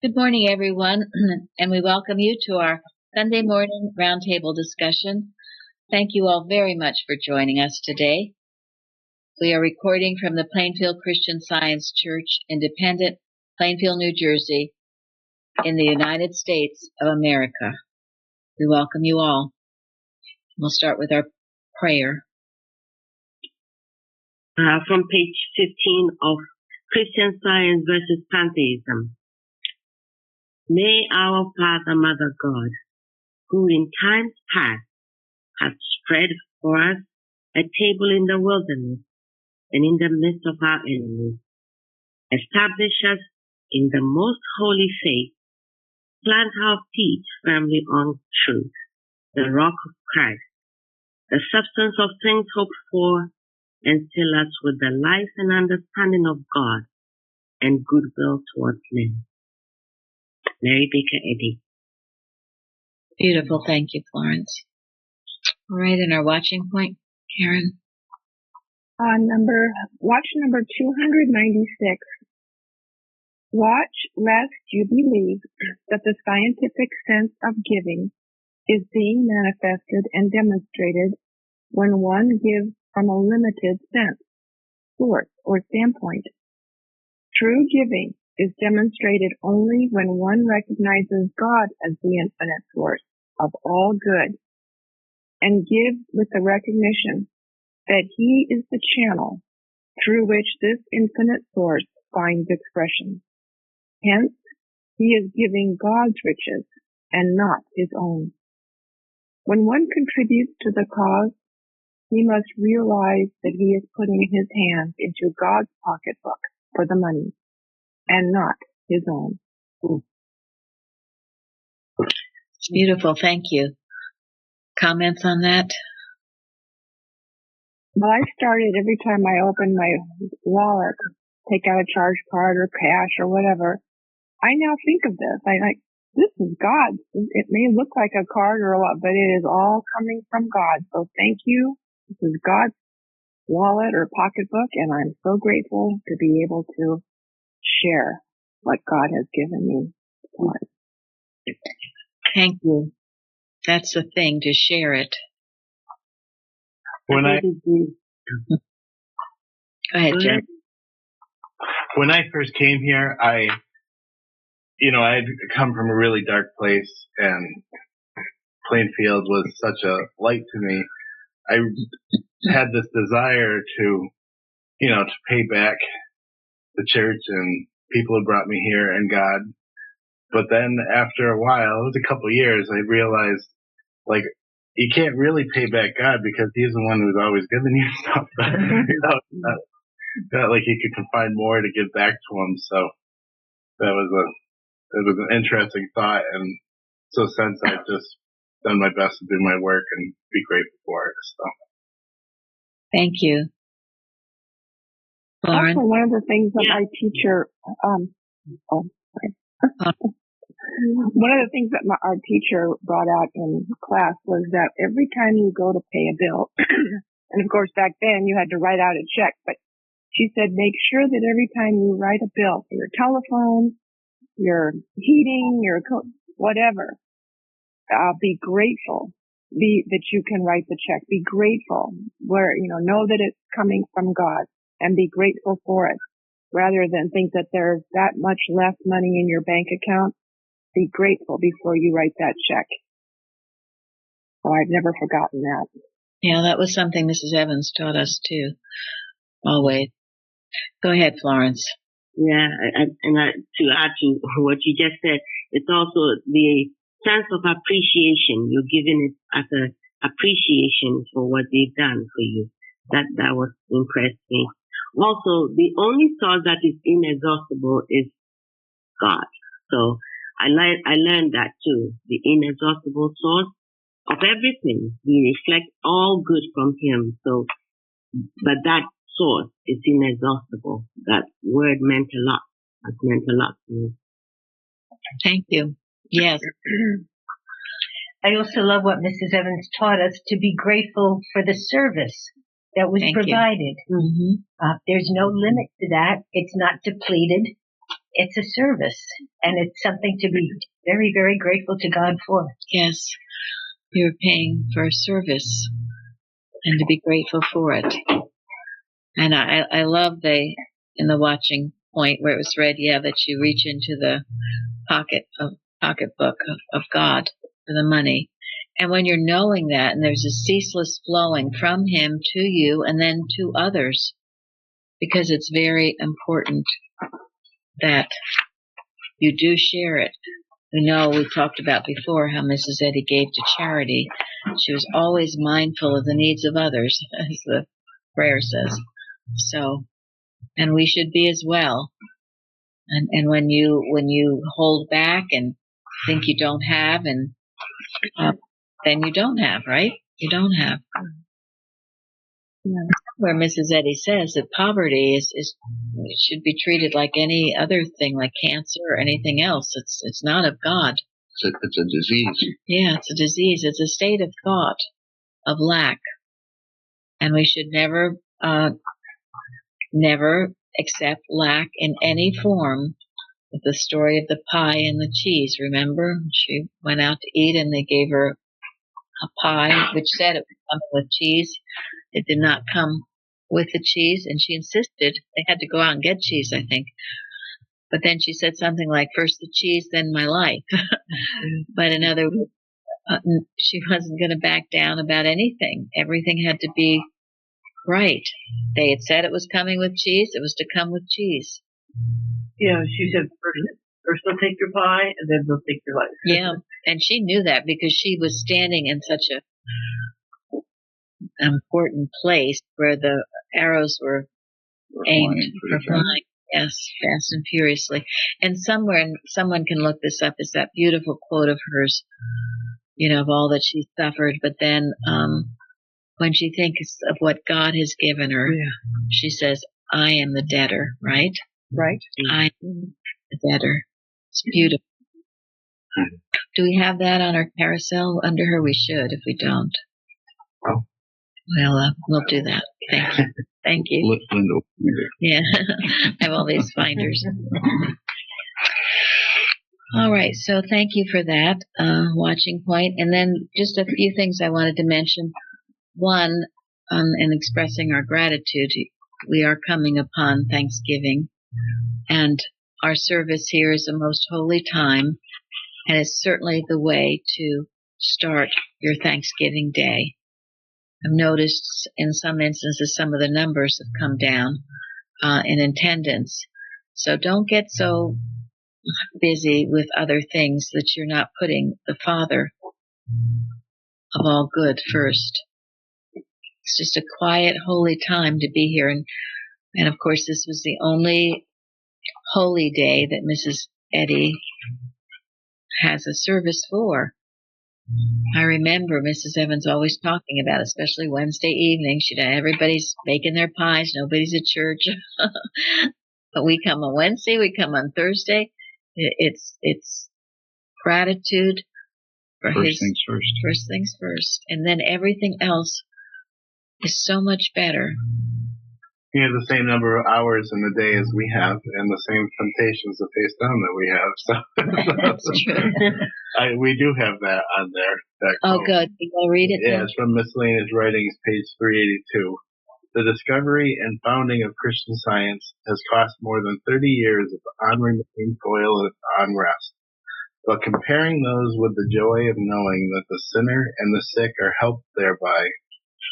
Good morning, everyone, and we welcome you to our Sunday morning roundtable discussion. Thank you all very much for joining us today. We are recording from the Plainfield Christian Science Church, Independent, Plainfield, New Jersey, in the United States of America. We welcome you all. We'll start with our prayer. From page 15 of Christian Science versus Pantheism. May our Father, Mother God, who in times past hath spread for us a table in the wilderness and in the midst of our enemies, establish us in the most holy faith, plant our feet firmly on truth, the rock of Christ, the substance of things hoped for, and fill us with the life and understanding of God and goodwill towards men. Mary Baker Eddy. Beautiful. Thank you, Florence. All right, and our watching point, Karen. Watch number 296. Watch lest you believe that the scientific sense of giving is being manifested and demonstrated when one gives from a limited sense, source, or standpoint. True giving is demonstrated only when one recognizes God as the infinite source of all good and gives with the recognition that He is the channel through which this infinite source finds expression. Hence, he is giving God's riches and not his own. When one contributes to the cause, he must realize that he is putting his hand into God's pocketbook for the money and not his own. It's beautiful. Thank you. Comments on that? Well, I started every time I open my wallet, take out a charge card or cash or whatever, I now think of this. This is God. It may look like a card or a lot, but it is all coming from God. So thank you. This is God's wallet or pocketbook, and I'm so grateful to be able to share what God has given me. Thank you. That's the thing, to share it. Go ahead, Jen. When I first came here, I had come from a really dark place, and Plainfield was such a light to me. I had this desire to pay back the church and people who brought me here and God. But then after a while, it was a couple of years, I realized, you can't really pay back God because He's the one who's always giving you stuff. Not like you can find more to give back to Him. So it was an interesting thought. And so since I've just done my best to do my work and be grateful for it. So. Thank you. Lauren? Also, one of the things that my teacher, one of the things that our teacher brought out in class was that every time you go to pay a bill, and of course back then you had to write out a check, but she said make sure that every time you write a bill for your telephone, your heating, your whatever, be grateful. That you can write the check. Be grateful. Know that it's coming from God and be grateful for it, rather than think that there's that much less money in your bank account. Be grateful before you write that check. So I've never forgotten that. Yeah, that was something Mrs. Evans taught us too. Always. Go ahead, Florence. Yeah, to add to what you just said, it's also the sense of appreciation. You're giving it as an appreciation for what they've done for you. That was impressed me. Also, the only source that is inexhaustible is God. So I learned that too. The inexhaustible source of everything. We reflect all good from Him. So, but that source is inexhaustible. That word meant a lot. It meant a lot to me. Thank you. Yes. I also love what Mrs. Evans taught us, to be grateful for the service that was provided. Mm-hmm. There's no limit to that. It's not depleted. it's a service, and it's something to be very, very grateful to God for. Yes, you're paying for a service and to be grateful for it. And I love in the watching point where it was read, that you reach into the pocketbook of God for the money. And when you're knowing that, and there's a ceaseless flowing from Him to you and then to others, because it's very important that you do share it. We know we talked about before how Mrs. Eddy gave to charity. She was always mindful of the needs of others, as the prayer says. So, and we should be as well. And when you hold back and think you don't have, and then you don't have, right? You don't have. Yeah. Where Mrs. Eddy says that poverty is should be treated like any other thing, like cancer or anything else. It's not of God. It's a disease. Yeah, it's a disease. It's a state of thought, of lack, and we should never accept lack in any form. With the story of the pie and the cheese, remember? She went out to eat and they gave her a pie, which said it would come with cheese. It did not come with the cheese, and she insisted they had to go out and get cheese, I think. But then she said something like, first the cheese, then my life. But in other words, she wasn't going to back down about anything. Everything had to be right. They had said it was coming with cheese. It was to come with cheese. Yeah, she said first they'll take your pie, and then they'll take your life. Yeah, and she knew that because she was standing in such a important place where the arrows were aimed for flying. Yes, fast and furiously. And someone can look this up, is that beautiful quote of hers, of all that she suffered. But then when she thinks of what God has given her, she says, I am the debtor, right? Right. I am the debtor. It's beautiful. Do we have that on our carousel under her? We should, if we don't. Oh. Well, we'll do that. Thank you. Thank you. Linda. Yeah, I have all these finders. All right, so thank you for that watching point. And then just a few things I wanted to mention. One, in expressing our gratitude, we are coming upon Thanksgiving, and our service here is a most holy time, and it's certainly the way to start your Thanksgiving day. I've noticed in some instances some of the numbers have come down in attendance. So don't get so busy with other things that you're not putting the Father of all good first. It's just a quiet, holy time to be here. And of course, this was the only holy day that Mrs. Eddy has a service for. I remember Mrs. Evans always talking about, especially Wednesday evening, everybody's baking their pies, nobody's at church. But we come on Wednesday, we come on Thursday. It's gratitude for First things first. First things first. And then everything else is so much better. He has the same number of hours in the day as we have, and the same temptations to face down that we have. So That's true. We do have that on there. Oh, good. You want to read it? Yeah, it's from Miscellaneous Writings, page 382. The discovery and founding of Christian Science has cost more than 30 years of unremitting toil and unrest. But comparing those with the joy of knowing that the sinner and the sick are helped thereby,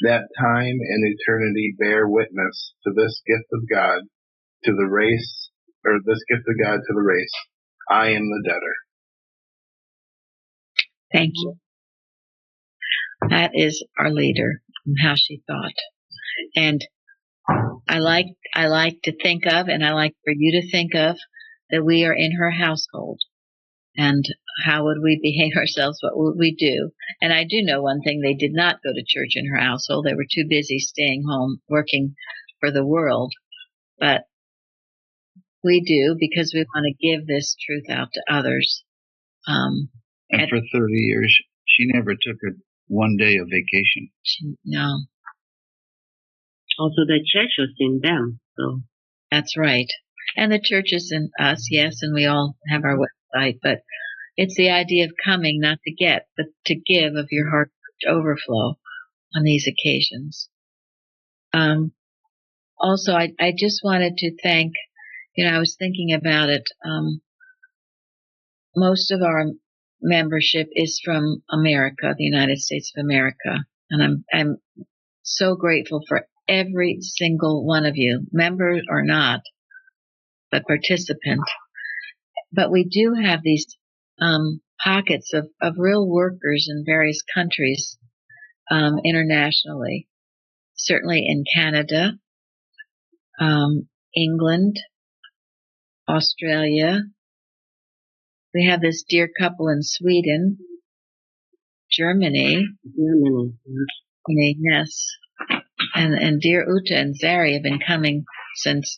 that time and eternity bear witness to this gift of God to the race, or this gift of God to the race. I am the debtor. Thank you. That is our leader and how she thought. And I like to think of, and I like for you to think of, that we are in her household. And how would we behave ourselves? What would we do? And I do know one thing. They did not go to church in her household. They were too busy staying home, working for the world. But we do, because we want to give this truth out to others. And for 30 years, she never took a one day of vacation. No. Also, the church was in them, so. That's right. And the churches and us, yes, and we all have our website, but it's the idea of coming, not to get, but to give of your heart overflow on these occasions. Also, I just wanted to thank, I was thinking about it. Most of our membership is from America, the United States of America, and I'm so grateful for every single one of you, member or not, but participant. But we do have these pockets of real workers in various countries internationally, certainly in Canada, England, Australia. We have this dear couple in Sweden, Germany, yes, and dear Uta and Zari have been coming since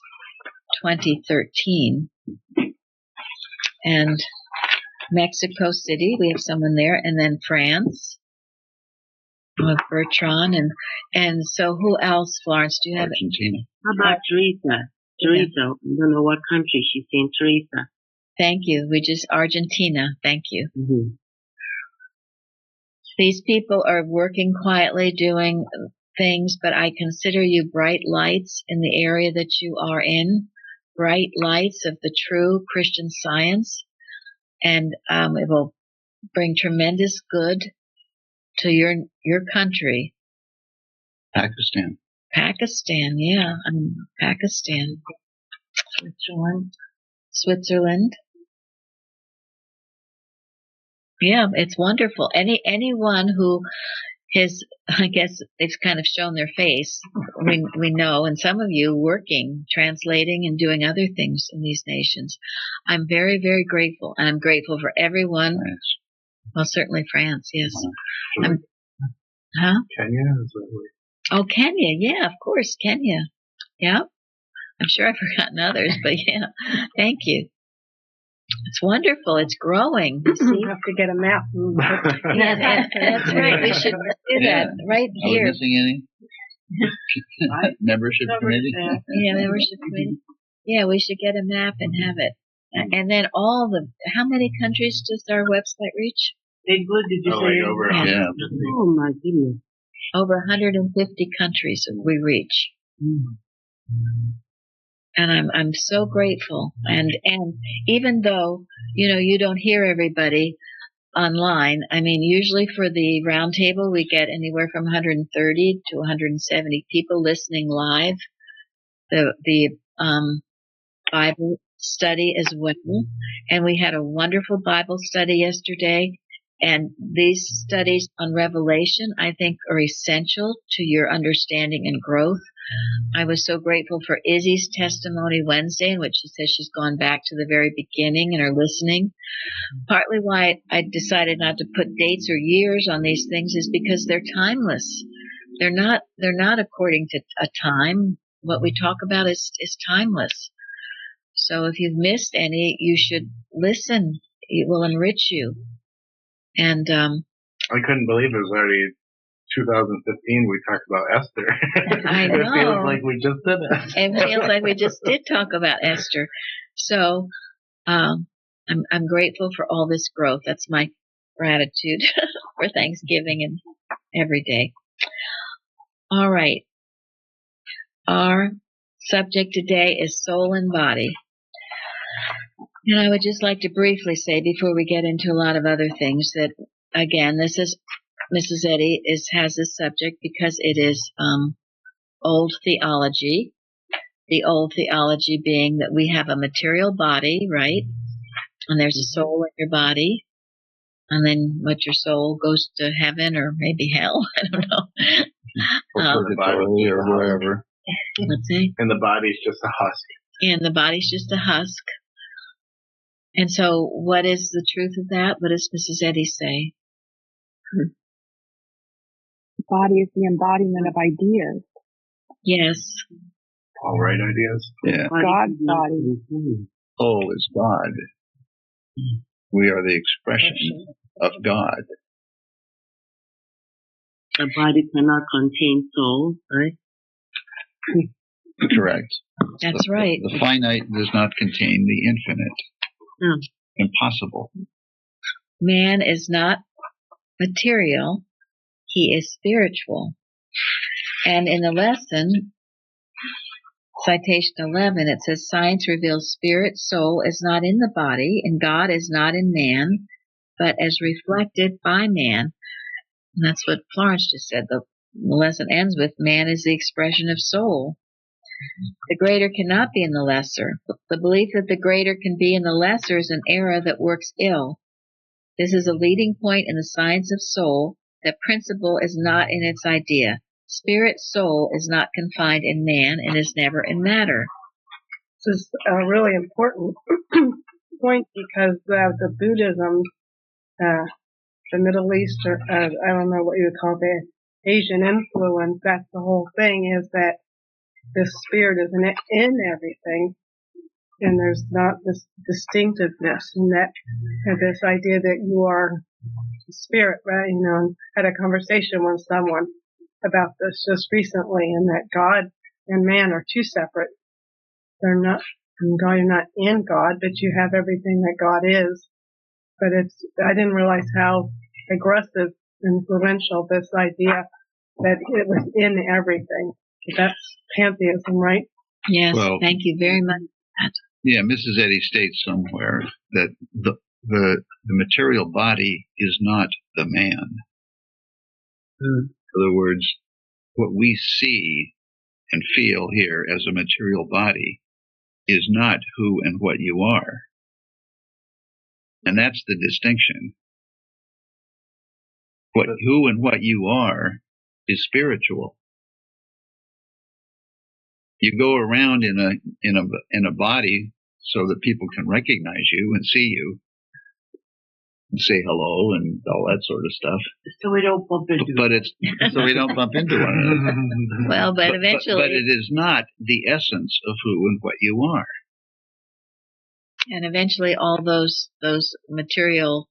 2013, and Mexico City, we have someone there, and then France with Bertrand, and so who else, Florence? Do you have Argentina? How about Teresa? Teresa, I don't know what country she's in. Teresa. Thank you. Argentina. Thank you. Mm-hmm. These people are working quietly, doing things, but I consider you bright lights in the area that you are in, bright lights of the true Christian Science, and it will bring tremendous good to your country. Pakistan. Pakistan, yeah, Pakistan. Switzerland. Yeah, it's wonderful. Anyone who I guess they've kind of shown their face. We know, and some of you working, translating, and doing other things in these nations. I'm very, very grateful, and I'm grateful for everyone. France. Well, certainly France, yes. Kenya is Oh, Kenya, yeah, of course, Kenya. Yeah, I'm sure I've forgotten others, but yeah, thank you. It's wonderful. It's growing. You see? We have to get a map. Yeah, that's right. We should do that right Are we here. missing any? Membership committee? Yeah, membership committee. Yeah, we should get a map and have it. And then how many countries does our website reach? Did you say? Over Yeah. Oh my goodness. Over 150 countries we reach. And I'm so grateful. And even though, you don't hear everybody online, I mean, usually for the roundtable, we get anywhere from 130 to 170 people listening live. The Bible study as well. And we had a wonderful Bible study yesterday. And these studies on Revelation, I think, are essential to your understanding and growth. I was so grateful for Izzy's testimony Wednesday, in which she says she's gone back to the very beginning and are listening. Partly why I decided not to put dates or years on these things is because they're timeless. They're not according to a time. What we talk about is timeless. So if you've missed any, you should listen. It will enrich you. And I couldn't believe it was already 2015. We talked about Esther. I know. It feels like we just did it. It feels like we just did talk about Esther. So I'm grateful for all this growth. That's my gratitude for Thanksgiving and every day. All right. Our subject today is soul and body. And I would just like to briefly say, before we get into a lot of other things, that again, this is Mrs. Eddy has this subject because it is old theology. The old theology being that we have a material body, right? And there's a soul in your body. And then your soul goes to heaven or maybe hell. I don't know. Or purgatory or wherever. Let's see. And the body's just a husk. And the body's just a husk. And so what is the truth of that? What does Mrs. Eddy say? The body is the embodiment of ideas. Yes. All right ideas. Yeah. God's body. Soul is God. We are the expression of God. The body cannot contain soul, right? Correct. That's right. The finite does not contain the infinite. Impossible. Man is not material. He is spiritual. And in the lesson, citation 11, it says, science reveals spirit, soul is not in the body, and God is not in man, but as reflected by man. And that's what Florence just said. The lesson ends with, man is the expression of soul. The greater cannot be in the lesser. The belief that the greater can be in the lesser is an error that works ill. This is a leading point in the science of soul, that principle is not in its idea. Spirit soul is not confined in man and is never in matter. This is a really important point because the Buddhism, the Middle East, or I don't know what you would call the Asian influence, that's the whole thing, is that this spirit is in everything, and there's not this distinctiveness, and that this idea that you are spirit, right? You know, I had a conversation with someone about this just recently, and that God and man are two separate. They're not, God, you're not in God, but you have everything that God is. But I didn't realize how aggressive, influential this idea that it was in everything. That's pantheism, right? Yes, Well, thank you very much for that. Yeah, Mrs. Eddy states somewhere that the material body is not the man. In other words, what we see and feel here as a material body is not who and what you are. And that's the distinction. Who and what you are is spiritual. You go around in a body so that people can recognize you and see you and say hello and all that sort of stuff. So we don't bump into So we don't bump into one another. Well, but eventually. But it is not the essence of who and what you are. And eventually all those material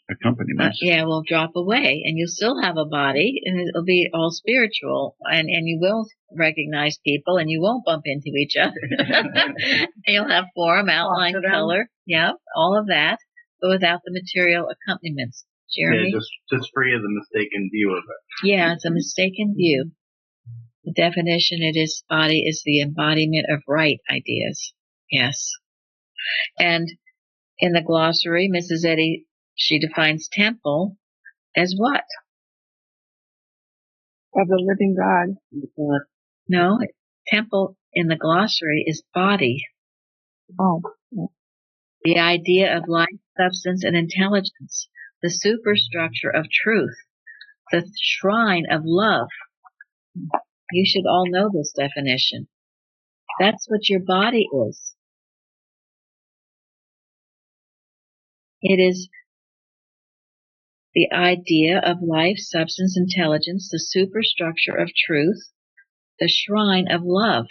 accompaniments. Will drop away, and you'll still have a body, and it'll be all spiritual, and you will recognize people, and you won't bump into each other. You'll have form, outline, color, all of that, but without the material accompaniments. Jeremy? Yeah, just free of the mistaken view of it. Yeah, it's a mistaken view. The definition, body is the embodiment of right ideas. Yes. And in the glossary, Mrs. Eddy, she defines temple as what? Of the living God. No, temple in the glossary is body. Oh. The idea of life, substance, and intelligence. The superstructure of truth. The shrine of love. You should all know this definition. That's what your body is. It is the idea of life, substance, intelligence, the superstructure of truth, the shrine of love.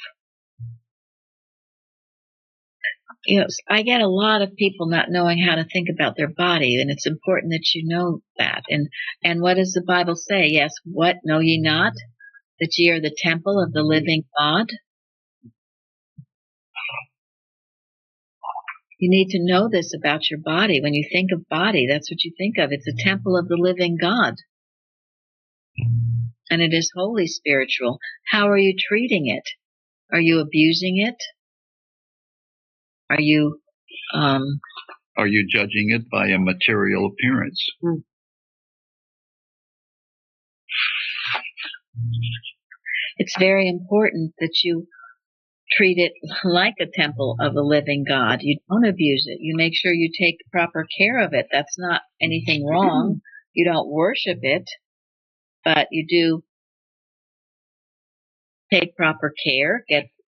You know, I get a lot of people not knowing how to think about their body, and it's important that you know that. And what does the Bible say? Yes, what? Know ye not that ye are the temple of the living God? You need to know this about your body. When you think of body, that's what you think of. It's a temple of the living God. And it is wholly spiritual. How are you treating it? Are you abusing it? Are you judging it by a material appearance? It's very important that you treat it like a temple of the living God. You don't abuse it. You make sure you take proper care of it. That's not anything wrong. You don't worship it, but you do take proper care,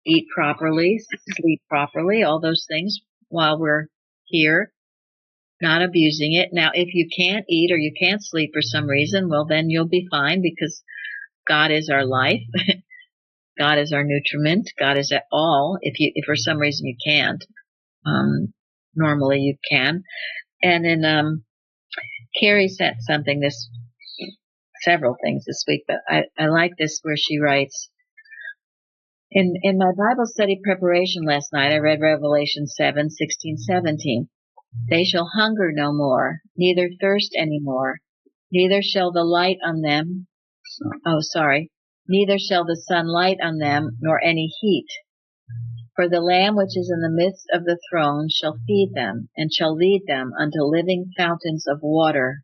eat properly, sleep properly, all those things while we're here, not abusing it. Now, if you can't eat or you can't sleep for some reason, well, then you'll be fine because God is our life. God is our nutriment. God is at all. If for some reason you can't, normally you can. And then Carrie sent several things this week, but I like this where she writes, In my Bible study preparation last night, I read Revelation 7:16-17. They shall hunger no more, neither thirst any more, neither shall the light on them, neither shall the sun light on them, nor any heat. For the Lamb which is in the midst of the throne shall feed them, and shall lead them unto living fountains of water.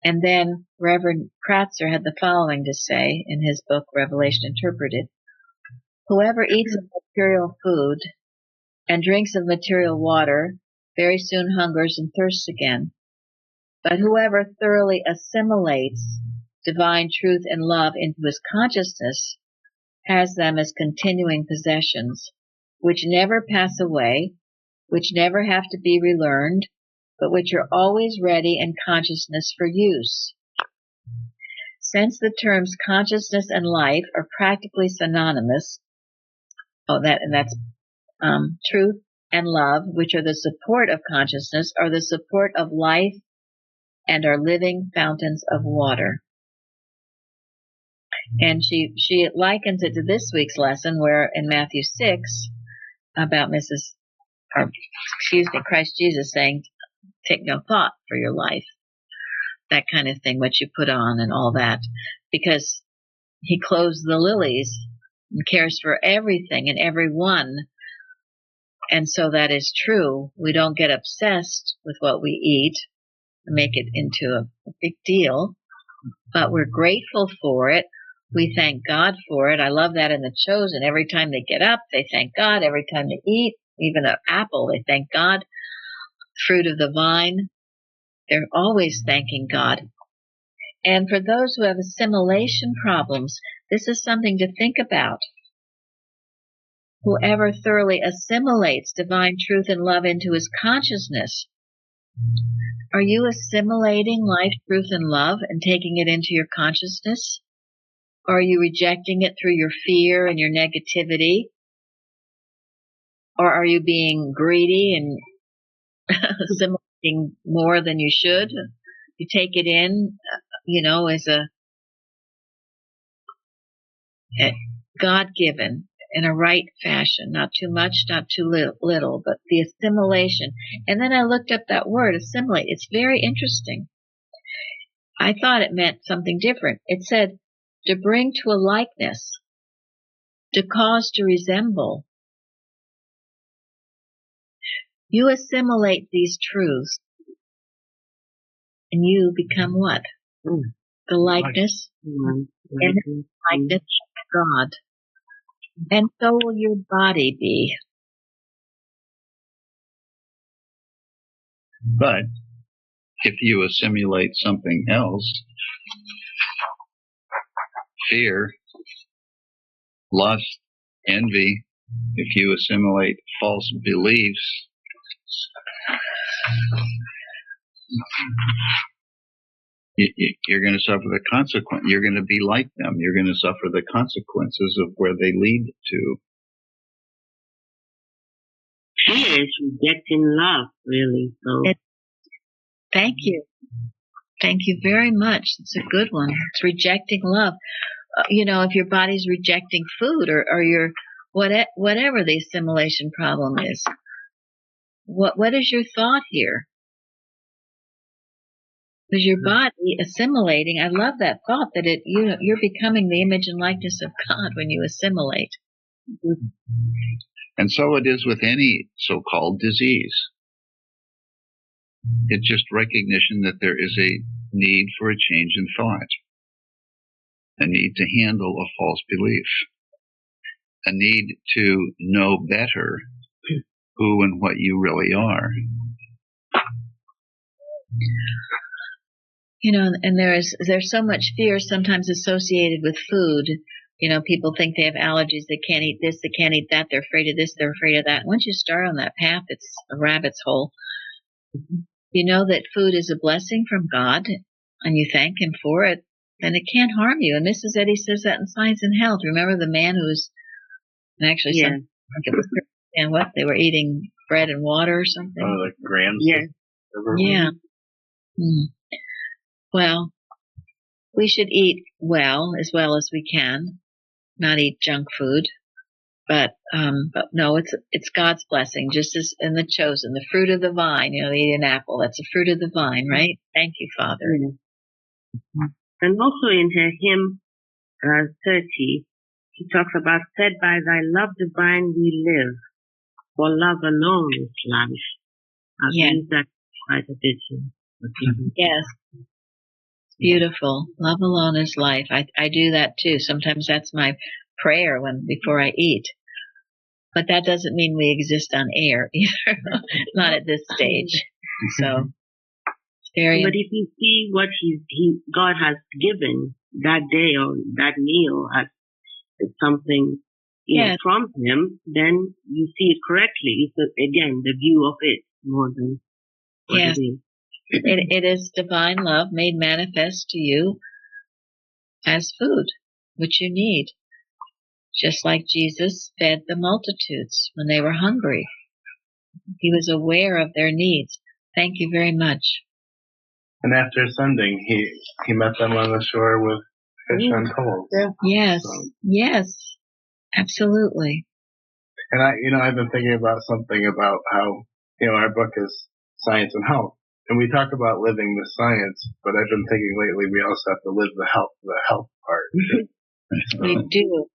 And then Reverend Kratzer had the following to say in his book, Revelation Interpreted. Whoever eats of material food and drinks of material water very soon hungers and thirsts again. But whoever thoroughly assimilates divine truth and love into his consciousness has them as continuing possessions, which never pass away, which never have to be relearned, but which are always ready in consciousness for use. Since the terms consciousness and life are practically synonymous, that's truth and love, which are the support of consciousness, are the support of life and are living fountains of water. And she likens it to this week's lesson where in Matthew 6 about Christ Jesus saying, take no thought for your life. That kind of thing, what you put on and all that. Because he clothes the lilies and cares for everything and everyone. And so that is true. We don't get obsessed with what we eat and make it into a big deal, but we're grateful for it. We thank God for it. I love that in the Chosen. Every time they get up, they thank God. Every time they eat, even an apple, they thank God. Fruit of the vine, they're always thanking God. And for those who have assimilation problems, this is something to think about. Whoever thoroughly assimilates divine truth and love into his consciousness. Are you assimilating life, truth, and love and taking it into your consciousness? Or are you rejecting it through your fear and your negativity? Or are you being greedy and assimilating more than you should? You take it in, as a God-given in a right fashion, not too much, not too little, but the assimilation. And then I looked up that word, assimilate. It's very interesting. I thought it meant something different. It said to bring to a likeness, to cause to resemble. You assimilate these truths, and you become what? The likeness, and the likeness of God. And so will your body be. But if you assimilate something else, fear, lust, envy, if you assimilate false beliefs, you're going to suffer the consequence. You're going to be like them. You're going to suffer the consequences of where they lead to. Fear is rejecting love, really. So. Thank you. Thank you very much. It's a good one. It's rejecting love. If your body's rejecting food or your whatever the assimilation problem is, what is your thought here? Because your body assimilating, I love that thought that you're becoming the image and likeness of God when you assimilate. And so it is with any so-called disease. It's just recognition that there is a need for a change in thought, a need to handle a false belief, a need to know better who and what you really are. And there's so much fear sometimes associated with food. People think they have allergies. They can't eat this. They can't eat that. They're afraid of this. They're afraid of that. Once you start on that path, it's a rabbit's hole. You know that food is a blessing from God, and you thank Him for it, then it can't harm you. And Mrs. Eddy says that in Science and Health. Remember the man who's actually they were eating bread and water or something? Oh, like grams? Yeah. Yeah. Well, we should eat well as we can. not eat junk food. But no, it's God's blessing, just as in the chosen, the fruit of the vine. You know, they eat an apple. That's the fruit of the vine, right? Thank you, Father. And also in her hymn 30, he talks about, "Fed by thy love divine we live, for love alone is life." I've used that quite a bit. Yes. Beautiful. Love alone is life. I do that too. Sometimes that's my prayer before I eat. But that doesn't mean we exist on air either. Not at this stage. So very. But if you see what God has given that day or that meal as something from Him, then you see it correctly. So again, the view of it more than what it is. It is divine love made manifest to you as food, which you need. Just like Jesus fed the multitudes when they were hungry. He was aware of their needs. Thank you very much. And after Sunday, he met them on the shore with fish on poles. Yes, yes, absolutely. And I've been thinking about something about how, our book is Science and Health. And we talk about living the science, but I've been thinking lately we also have to live the health part. We do.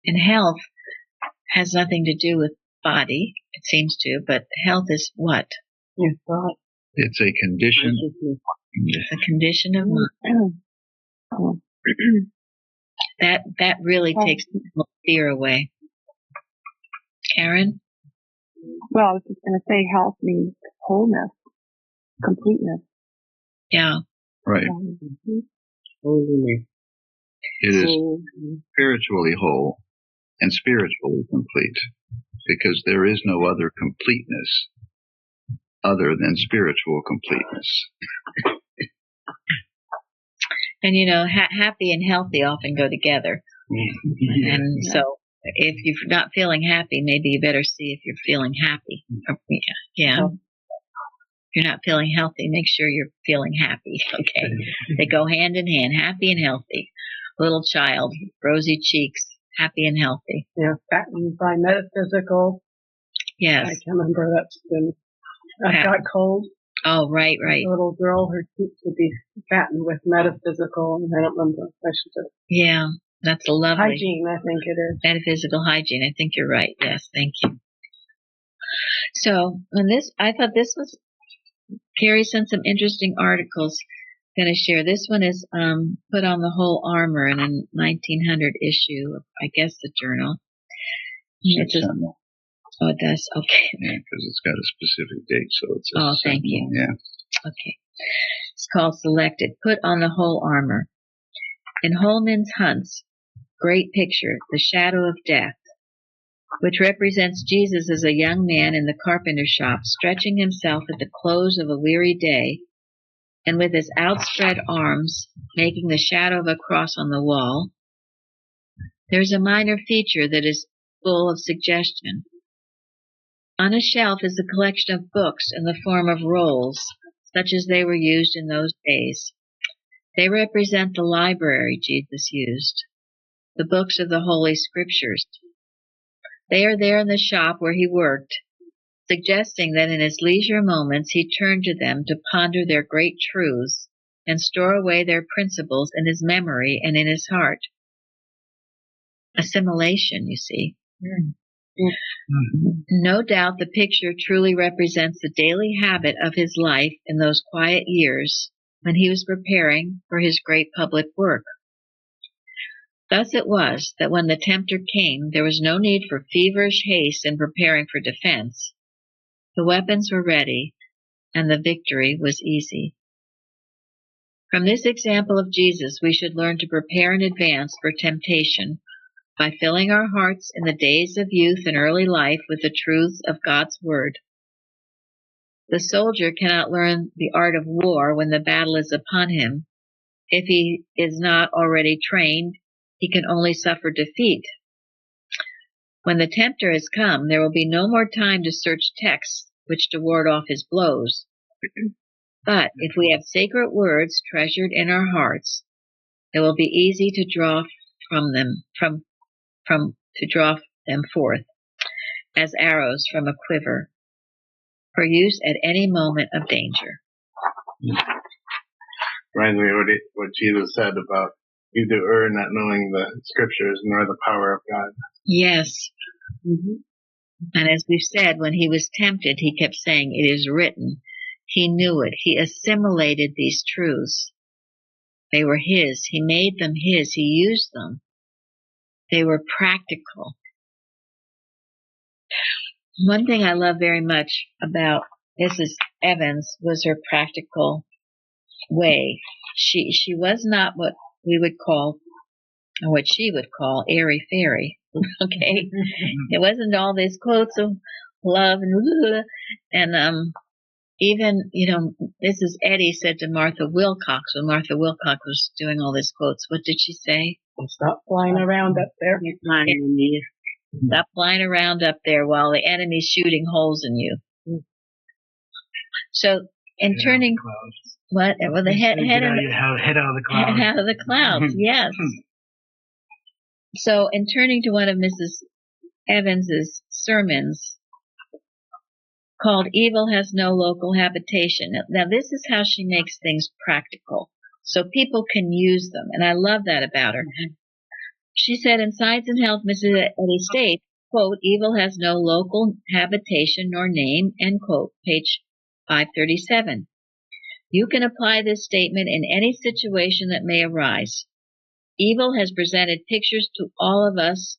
And health has nothing to do with body, it seems to, but health is what? Your thought. It's a condition. It's a condition of mind. That really takes fear away. Karen? Well, I was just going to say health means wholeness, completeness. Yeah. Right. Holiness. It is spiritually whole and spiritually complete, because there is no other completeness other than spiritual completeness. And happy and healthy often go together. And so if you're not feeling happy, maybe you better see if you're feeling happy. Yeah. If you're not feeling healthy, make sure you're feeling happy. Okay. They go hand in hand, happy and healthy. Little child, rosy cheeks, happy and healthy. Yeah, fattened by metaphysical. Yes. I can remember that's been, I got cold. Oh, right. The little girl, her cheeks would be fattened with metaphysical, and I don't remember. I should have. Yeah, that's a lovely. Hygiene, I think it is. Metaphysical hygiene. I think you're right. Yes, thank you. So, I thought this was, Carrie sent some interesting articles. Going to share. This one is put on the whole armor in a 1900 issue of, I guess, the journal. Oh, it does? Okay. Yeah, because it's got a specific date, so it's thank you. Yeah. Okay. It's called Selected. Put on the whole armor. In Holman's Hunt's great picture, The Shadow of Death, which represents Jesus as a young man in the carpenter shop, stretching himself at the close of a weary day, and with his outspread arms making the shadow of a cross on the wall, there's a minor feature that is full of suggestion. On a shelf is a collection of books in the form of rolls, such as they were used in those days. They represent the library Jesus used, the books of the Holy Scriptures. They are there in the shop where he worked, suggesting that in his leisure moments he turned to them to ponder their great truths and store away their principles in his memory and in his heart. Assimilation, you see. No doubt the picture truly represents the daily habit of his life in those quiet years when he was preparing for his great public work. Thus it was that when the tempter came, there was no need for feverish haste in preparing for defense. The weapons were ready, and the victory was easy. From this example of Jesus, we should learn to prepare in advance for temptation by filling our hearts in the days of youth and early life with the truths of God's Word. The soldier cannot learn the art of war when the battle is upon him. If he is not already trained, he can only suffer defeat. When the tempter has come, there will be no more time to search texts which to ward off his blows. But if we have sacred words treasured in our hearts, it will be easy to draw draw them forth as arrows from a quiver for use at any moment of danger. Reminds me of what Jesus said about you do err not knowing the scriptures nor the power of God. Yes. Mm-hmm. And as we've said, when he was tempted, he kept saying, "It is written." He knew it. He assimilated these truths. They were his. He made them his. He used them. They were practical. One thing I love very much about Mrs. Evans was her practical way. She was not what we would call, or what she would call, airy-fairy. Okay? It wasn't all these quotes of love and even, Mrs. Eddy said to Martha Wilcox, when Martha Wilcox was doing all these quotes, what did she say? Stop flying around up there. Stop flying around up there while the enemy's shooting holes in you. So, in turning, what? Well, the head out of the clouds. Head out of the clouds, yes. So, in turning to one of Mrs. Evans's sermons, called "Evil Has No Local Habitation." Now, this is how she makes things practical, so people can use them, and I love that about her. Mm-hmm. She said, in Science and Health, Mrs. Eddy states, quote, "Evil has no local habitation nor name," end quote, page 537. You can apply this statement in any situation that may arise. Evil has presented pictures to all of us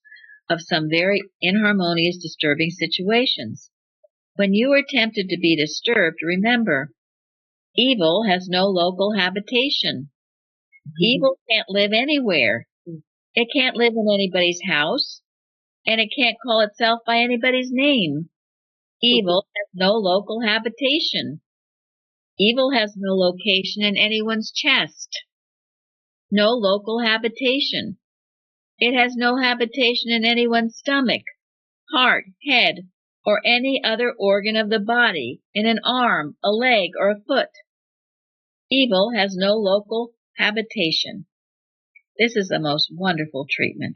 of some very inharmonious, disturbing situations. When you are tempted to be disturbed, remember, evil has no local habitation. Mm-hmm. Evil can't live anywhere. It can't live in anybody's house, and it can't call itself by anybody's name. Evil has no local habitation. Evil has no location in anyone's chest. No local habitation. It has no habitation in anyone's stomach, heart, head, or any other organ of the body, in an arm, a leg, or a foot. Evil has no local habitation. This is the most wonderful treatment.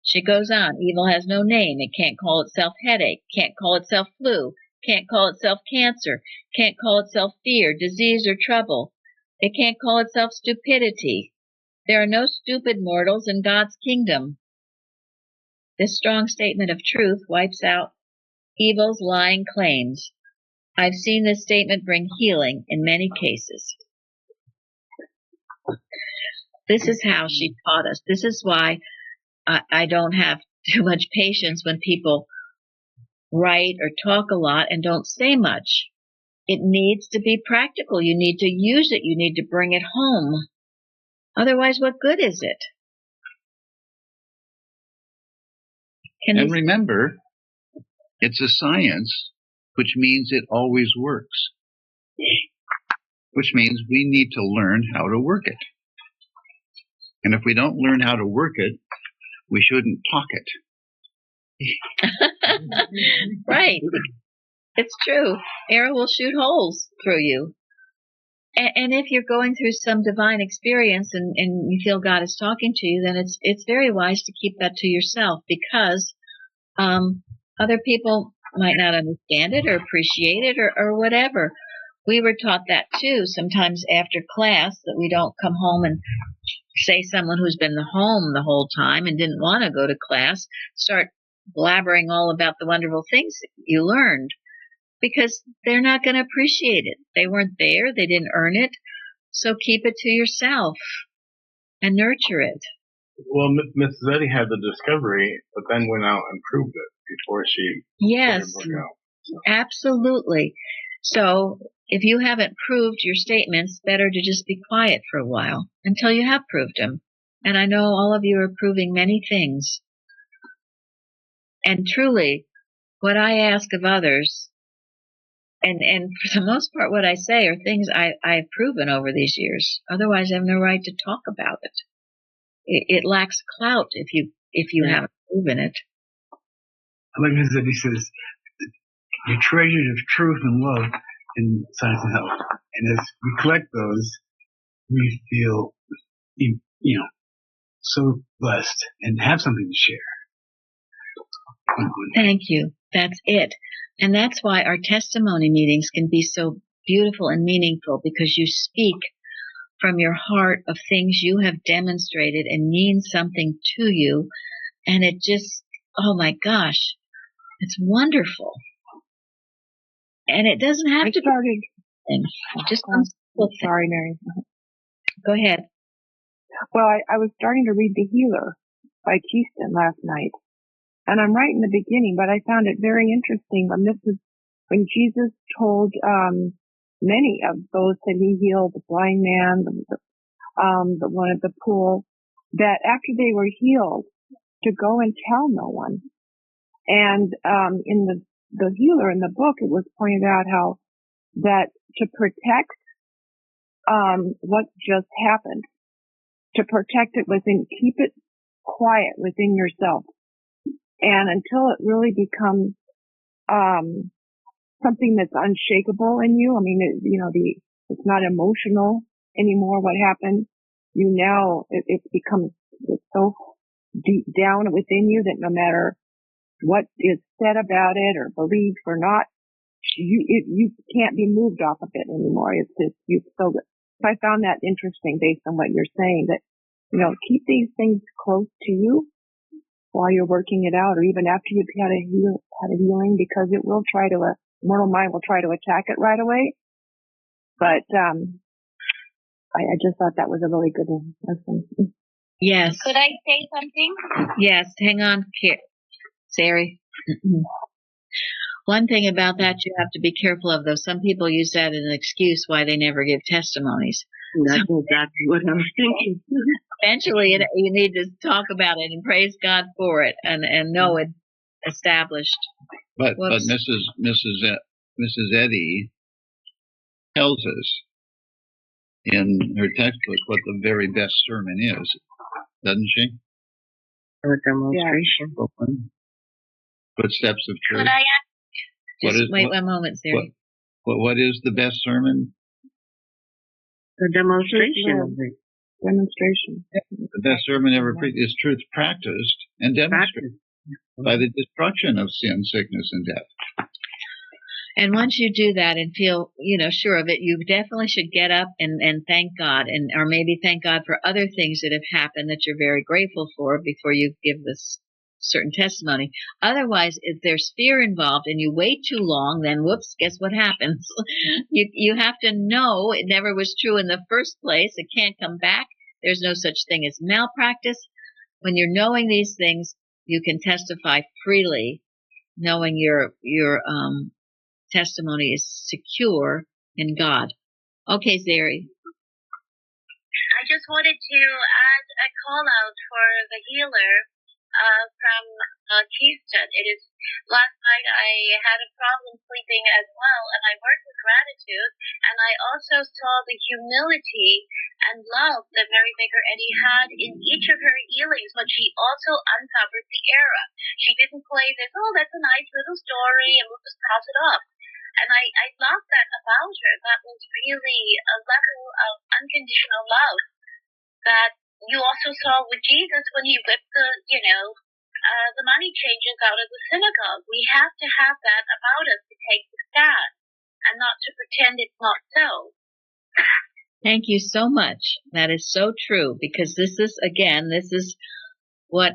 She goes on, evil has no name. It can't call itself headache, can't call itself flu, can't call itself cancer, can't call itself fear, disease, or trouble. It can't call itself stupidity. There are no stupid mortals in God's kingdom. This strong statement of truth wipes out evil's lying claims. I've seen this statement bring healing in many cases. This is how she taught us. This is why I don't have too much patience when people write or talk a lot and don't say much. It needs to be practical. You need to use it. You need to bring it home. Otherwise, what good is it? And remember, it's a science, which means it always works. Which means we need to learn how to work it. And if we don't learn how to work it, we shouldn't talk it. Right. It's true. Arrow will shoot holes through you. And if you're going through some divine experience and you feel God is talking to you, then it's very wise to keep that to yourself, because other people might not understand it or appreciate it or whatever. We were taught that too, sometimes after class, that we don't come home and say someone who's been home the whole time and didn't want to go to class, start blabbering all about the wonderful things you learned, because they're not going to appreciate it. They weren't there. They didn't earn it. So keep it to yourself and nurture it. Well, Mrs. Eddy had the discovery, but then went out and proved it before she yes, put her book out. So. Absolutely. So if you haven't proved your statements, better to just be quiet for a while until you have proved them. And I know all of you are proving many things. And truly, what I ask of others, and for the most part what I say are things I've proven over these years. Otherwise, I have no right to talk about it. It lacks clout if you haven't proven it. Like Mrs. Eddy says, your treasures of truth and love in science and health. And as we collect those, we feel, so blessed and have something to share. Thank you. That's it. And that's why our testimony meetings can be so beautiful and meaningful, because you speak from your heart of things you have demonstrated and mean something to you. And it just, oh my gosh, it's wonderful. And it doesn't have to be. Just sorry, Mary. Go ahead. Well, I was starting to read The Healer by Keaston last night. And I'm right in the beginning, but I found it very interesting when Jesus told many of those that he healed, the blind man, the one at the pool, that after they were healed, to go and tell no one. And in the Healer in the book, it was pointed out how that to protect what just happened, to protect it keep it quiet within yourself. And until it really becomes something that's unshakable in you, I mean, it's not emotional anymore what happened. It becomes so deep down within you that no matter what is said about it or believed or not, you can't be moved off of it anymore. So I found that interesting based on what you're saying, that, keep these things close to you while you're working it out, or even after you've had a healing, because mortal mind will try to attack it right away. But I just thought that was a really good lesson. Yes. Could I say something? Yes. Hang on, Sari. One thing about that you have to be careful of, though. Some people use that as an excuse why they never give testimonies. That's exactly what I was thinking. Eventually, you need to talk about it and praise God for it, and know it's established. But Mrs. Eddy tells us in her textbook what the very best sermon is, doesn't she? A demonstration. Yeah. Footsteps of Truth. Could I ask? Wait one moment, Sari. What is the best sermon? The demonstration. Demonstration. The best sermon ever preached is truth practiced and demonstrated by the destruction of sin, sickness, and death. And once you do that and feel, sure of it, you definitely should get up and thank God, or maybe thank God for other things that have happened that you're very grateful for before you give this certain testimony. Otherwise, if there's fear involved and you wait too long, then whoops, guess what happens? You have to know it never was true in the first place. It can't come back. There's no such thing as malpractice. When you're knowing these things, you can testify freely, knowing your testimony is secure in God. Okay, Sari. I just wanted to add a call out for the healer from Keaston. It is last night I had a problem sleeping as well, and I worked with gratitude, and I also saw the humility and love that Mary Baker Eddy had in each of her healings, but she also uncovered the error. She didn't play this, that's a nice little story, and we'll just pass it off. And I love that about her. That was really a level of unconditional love that you also saw with Jesus when he whipped the money changers out of the synagogue. We have to have that about us to take the stand and not to pretend it's not so. Thank you so much. That is so true, because this is what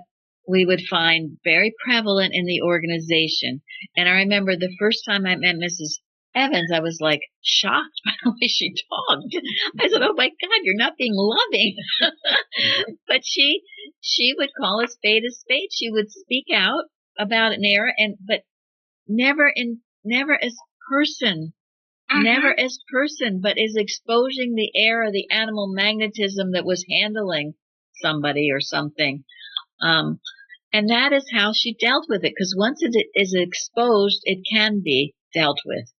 we would find very prevalent in the organization. And I remember the first time I met Mrs. Evans, I was like shocked by the way she talked. I said, "Oh my God, you're not being loving." But she would call a spade a spade. She would speak out about an error, but never as person. Never as person, but as exposing the error, the animal magnetism that was handling somebody or something. And that is how she dealt with it, because once it is exposed, it can be dealt with.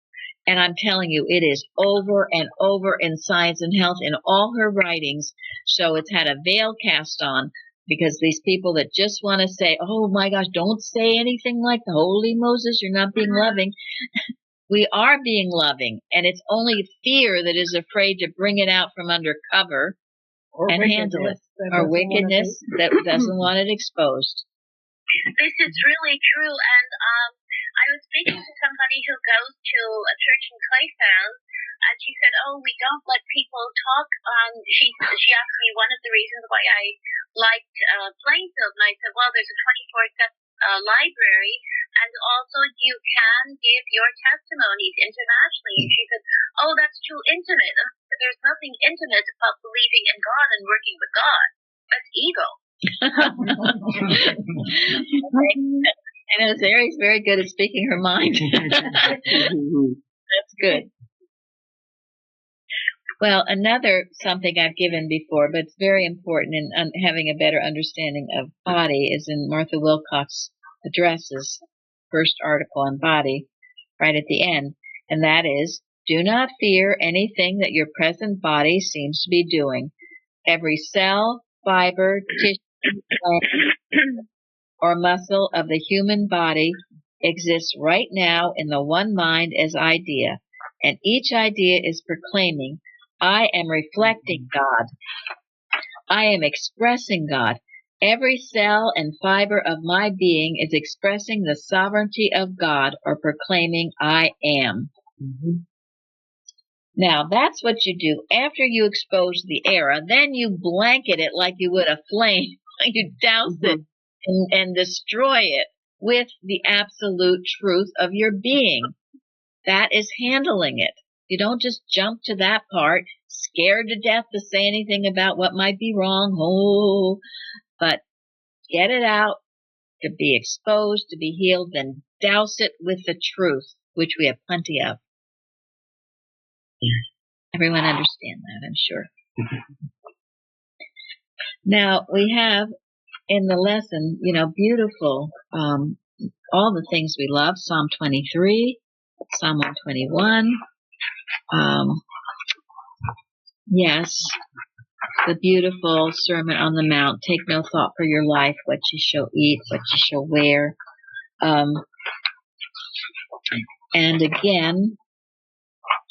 And I'm telling you, it is over and over in Science and Health in all her writings. So it's had a veil cast on, because these people that just want to say, "Oh my gosh, don't say anything like the Holy Moses, you're not being loving." We are being loving, and it's only fear that is afraid to bring it out from under cover and handle it. Or wickedness that doesn't want it exposed. This is really true, and I was speaking to somebody who goes to a church in Claytown, and she said, "Oh, we don't let people talk." She asked me one of the reasons why I liked Plainfield, and I said, "Well, there's a 24/7 library, and also you can give your testimonies internationally." And she said, "Oh, that's too intimate." And I said, "There's nothing intimate about believing in God and working with God. That's ego." I know Sarah's very good at speaking her mind. That's good. Well, another something I've given before, but it's very important in having a better understanding of body, is in Martha Wilcox's addresses, first article on body, right at the end, and that is, do not fear anything that your present body seems to be doing. Every cell, fiber, tissue, or muscle of the human body exists right now in the one mind as idea, and each idea is proclaiming, I am reflecting God. I am expressing God. Every cell and fiber of my being is expressing the sovereignty of God or proclaiming I am. Mm-hmm. Now, that's what you do after you expose the error. Then you blanket it like you would a flame. You douse it and destroy it with the absolute truth of your being. That is handling it. You don't just jump to that part, scared to death to say anything about what might be wrong. But get it out, to be exposed, to be healed, then douse it with the truth, which we have plenty of. Everyone understand that, I'm sure. Now, we have in the lesson, beautiful, all the things we love, Psalm 23, Psalm 121, yes, the beautiful Sermon on the Mount, take no thought for your life, what you shall eat, what you shall wear. And again,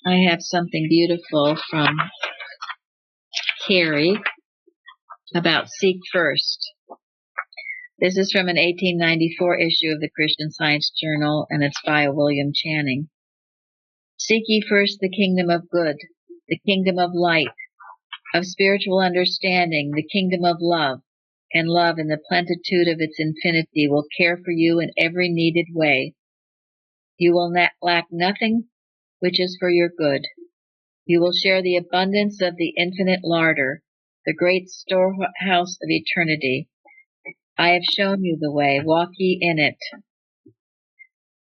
I have something beautiful from Carrie about seek first. This is from an 1894 issue of the Christian Science Journal, and it's by William Channing. Seek ye first the kingdom of good, the kingdom of light, of spiritual understanding, the kingdom of love, and love in the plenitude of its infinity will care for you in every needed way. You will lack nothing which is for your good. You will share the abundance of the infinite larder, the great storehouse of eternity. I have shown you the way, walk ye in it.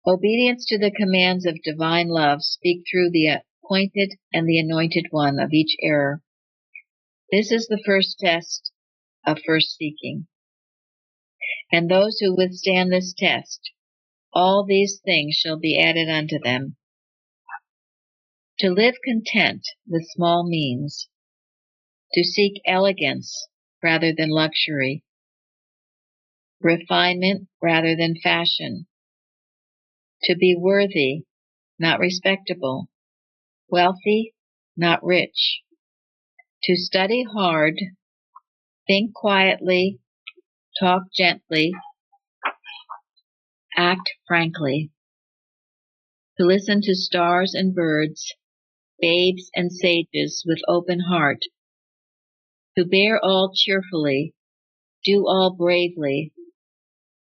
Obedience to the commands of divine love speak through the appointed and the anointed one of each error. This is the first test of first seeking. And those who withstand this test, all these things shall be added unto them. To live content with small means, to seek elegance rather than luxury, refinement rather than fashion, to be worthy, not respectable, wealthy, not rich, to study hard, think quietly, talk gently, act frankly, to listen to stars and birds, babes and sages with open heart, to bear all cheerfully, do all bravely,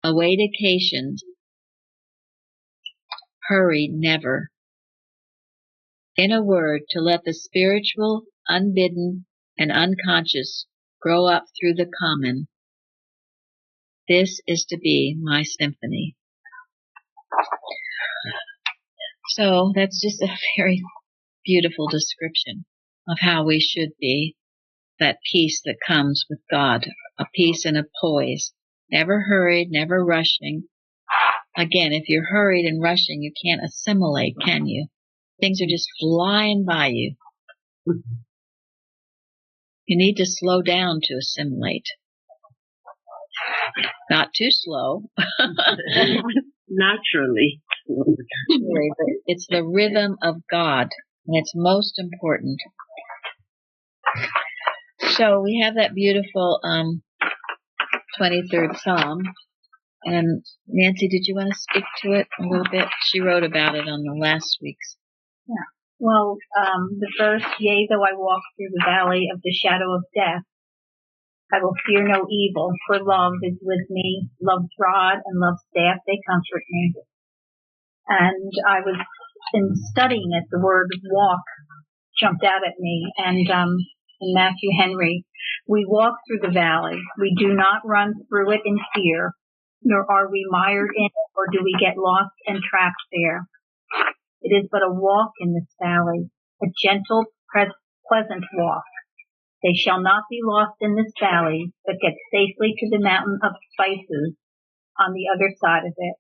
await occasions, hurry never. In a word, to let the spiritual, unbidden, and unconscious grow up through the common. This is to be my symphony. So that's just a very beautiful description of how we should be, that peace that comes with God, a peace and a poise, never hurried, never rushing. Again, if you're hurried and rushing, you can't assimilate, can you? Things are just flying by you. You need to slow down to assimilate. Not too slow. Naturally. Really, but it's the rhythm of God, and it's most important. So we have that beautiful 23rd Psalm. And Nancy, did you want to speak to it a little bit? She wrote about it on the last week's. Yeah. Well, the verse, yea, though I walk through the valley of the shadow of death, I will fear no evil, for love is with me. Love's rod and love's staff, they comfort me. And I was, in studying it, the word walk jumped out at me. And in Matthew Henry, we walk through the valley. We do not run through it in fear, nor are we mired in it, or do we get lost and trapped there. It is but a walk in this valley, a gentle, pleasant walk. They shall not be lost in this valley, but get safely to the mountain of spices on the other side of it.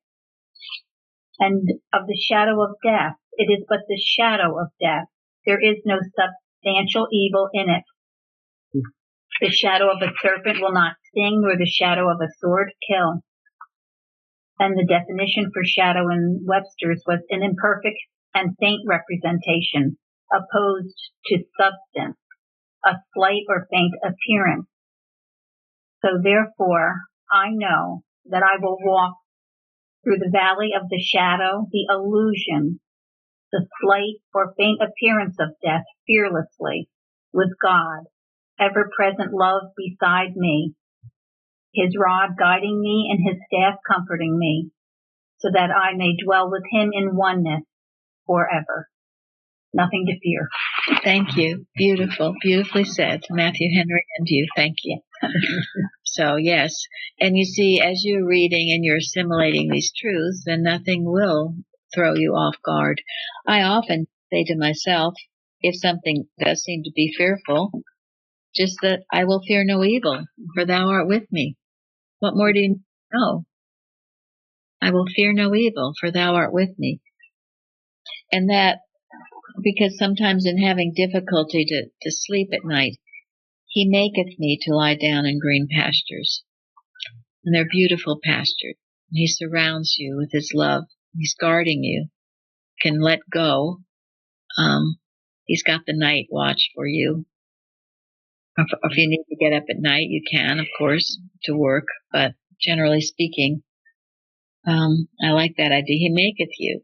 And of the shadow of death, it is but the shadow of death. There is no substantial evil in it. The shadow of a serpent will not sting, nor the shadow of a sword kill. And the definition for shadow in Webster's was an imperfect and faint representation, opposed to substance, a slight or faint appearance. So therefore, I know that I will walk through the valley of the shadow, the illusion, the slight or faint appearance of death fearlessly, with God, ever-present love beside me, his rod guiding me and his staff comforting me, so that I may dwell with him in oneness forever. Nothing to fear. Thank you. Beautiful. Beautifully said. Matthew Henry and you. Thank you. So, yes. And you see, as you're reading and you're assimilating these truths, then nothing will throw you off guard. I often say to myself, if something does seem to be fearful, just that I will fear no evil, for thou art with me. What more do you know? I will fear no evil, for thou art with me. And that, because sometimes in having difficulty to sleep at night, he maketh me to lie down in green pastures. And they're beautiful pastures. He surrounds you with his love. He's guarding you. Can let go. He's got the night watch for you. If you need to get up at night, you can, of course, to work. But generally speaking, I like that idea. He maketh you,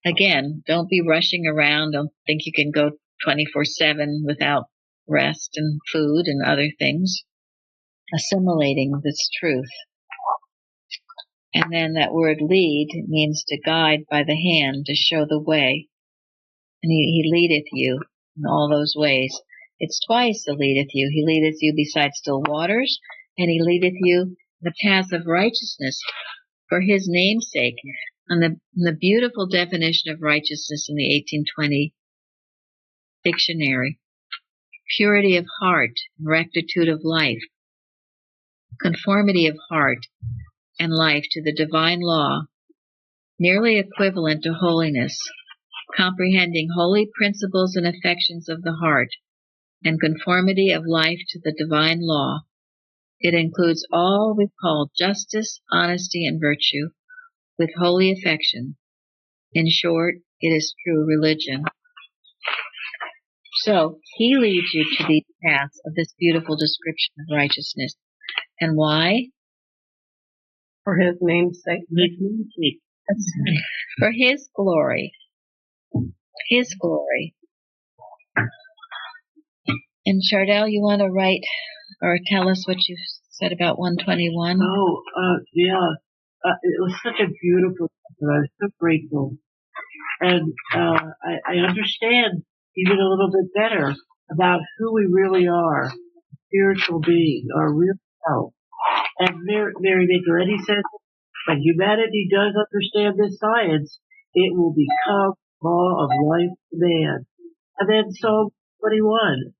Again, don't be rushing around. Don't think you can go 24/7 without rest and food and other things. Assimilating this truth. And then that word lead means to guide by the hand, to show the way. And he leadeth you in all those ways. It's twice the leadeth you. He leadeth you beside still waters, and he leadeth you in the path of righteousness for his name's sake. And the beautiful definition of righteousness in the 1820 dictionary: purity of heart, rectitude of life, conformity of heart and life to the divine law, nearly equivalent to holiness, comprehending holy principles and affections of the heart, and conformity of life to the divine law. It includes all we call justice, honesty, and virtue, with holy affection. In short, it is true religion. So, he leads you to these paths of this beautiful description of righteousness. And why? For his name's sake. For his glory. His glory. And Chardell, you want to write or tell us what you said about 121? Yeah. It was such a beautiful lesson. I was so grateful. And I understand even a little bit better about who we really are, spiritual being, our real self. And Mary Baker Eddy says, when humanity does understand this science, it will become law of life to man. And then Psalm 21,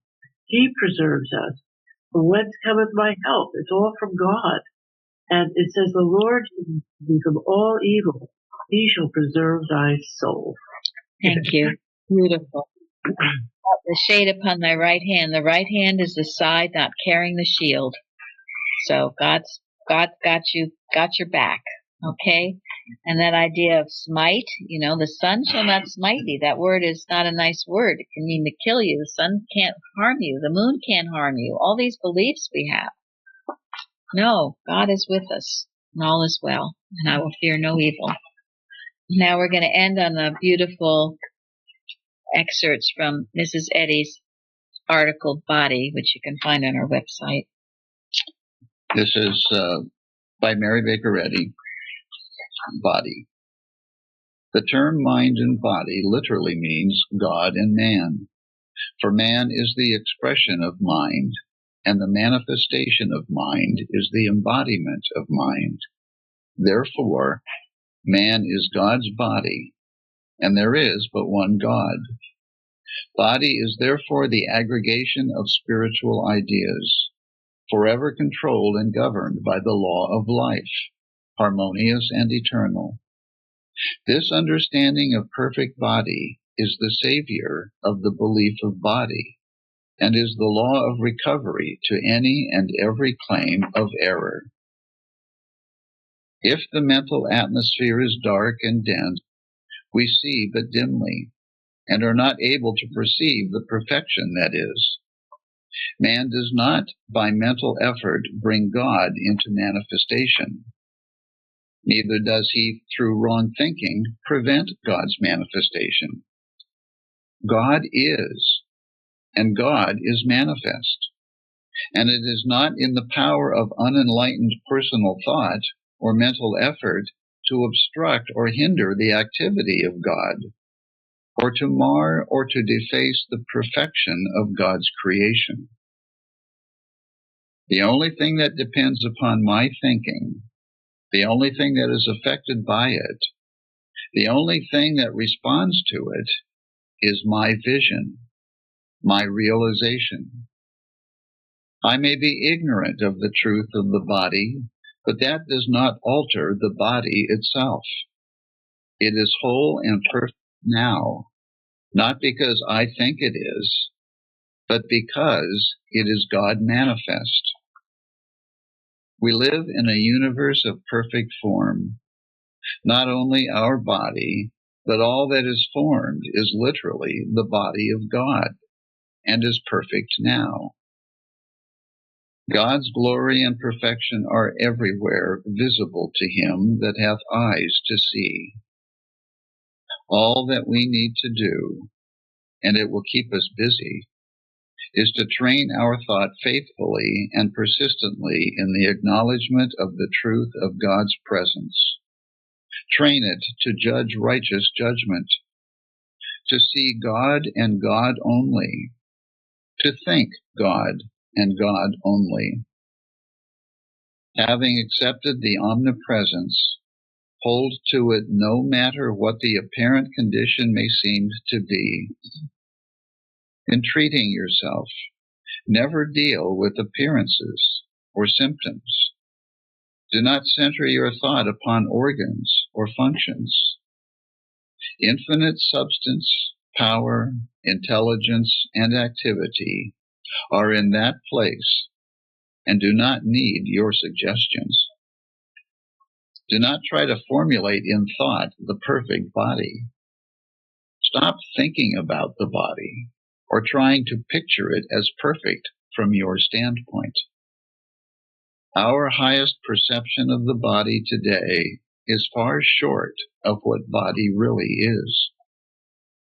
he preserves us. From whence cometh my help? It's all from God. And it says, the Lord shall keep thee from all evil. He shall preserve thy soul. Thank you. Beautiful. The shade upon thy right hand. The right hand is the side not carrying the shield. So God's got your back. Okay? And that idea of smite, the sun shall not smite thee. That word is not a nice word. It can mean to kill you. The sun can't harm you. The moon can't harm you. All these beliefs we have. No, God is with us, and all is well, and I will fear no evil. Now we're going to end on the beautiful excerpts from Mrs. Eddy's article, Body, which you can find on our website. This is by Mary Baker Eddy, Body. The term mind and body literally means God and man, for man is the expression of mind, and the manifestation of mind is the embodiment of mind. Therefore, man is God's body, and there is but one God. Body is therefore the aggregation of spiritual ideas, forever controlled and governed by the law of life, harmonious and eternal. This understanding of perfect body is the savior of the belief of body, and is the law of recovery to any and every claim of error. If the mental atmosphere is dark and dense, we see but dimly, and are not able to perceive the perfection that is. Man does not, by mental effort, bring God into manifestation. Neither does he, through wrong thinking, prevent God's manifestation. God is, and God is manifest. And it is not in the power of unenlightened personal thought or mental effort to obstruct or hinder the activity of God, or to mar or to deface the perfection of God's creation. The only thing that depends upon my thinking, the only thing that is affected by it, the only thing that responds to it, is my vision, my realization. I may be ignorant of the truth of the body, but that does not alter the body itself. It is whole and perfect now, not because I think it is, but because it is God manifest. We live in a universe of perfect form. Not only our body, but all that is formed is literally the body of God, and is perfect now. God's glory and perfection are everywhere visible to him that hath eyes to see. All that we need to do, and it will keep us busy, is to train our thought faithfully and persistently in the acknowledgement of the truth of God's presence. Train it to judge righteous judgment, to see God and God only, to think God and God only. Having accepted the omnipresence, hold to it no matter what the apparent condition may seem to be. In treating yourself, never deal with appearances or symptoms. Do not center your thought upon organs or functions. Infinite substance, power, intelligence, and activity are in that place and do not need your suggestions. Do not try to formulate in thought the perfect body. Stop thinking about the body or trying to picture it as perfect from your standpoint. Our highest perception of the body today is far short of what body really is.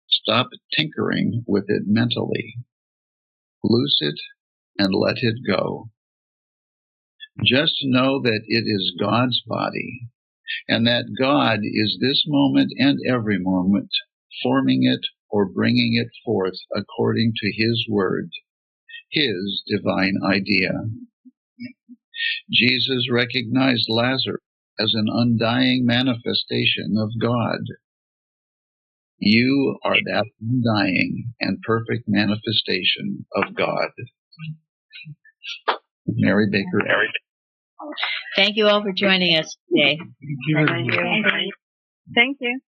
Stop tinkering with it mentally. Loose it and let it go. Just know that it is God's body, and that God is this moment and every moment forming it or bringing it forth according to His word, His divine idea. Jesus recognized Lazarus as an undying manifestation of God. You are that undying and perfect manifestation of God. Mary Baker. Thank you all for joining us today. Thank you.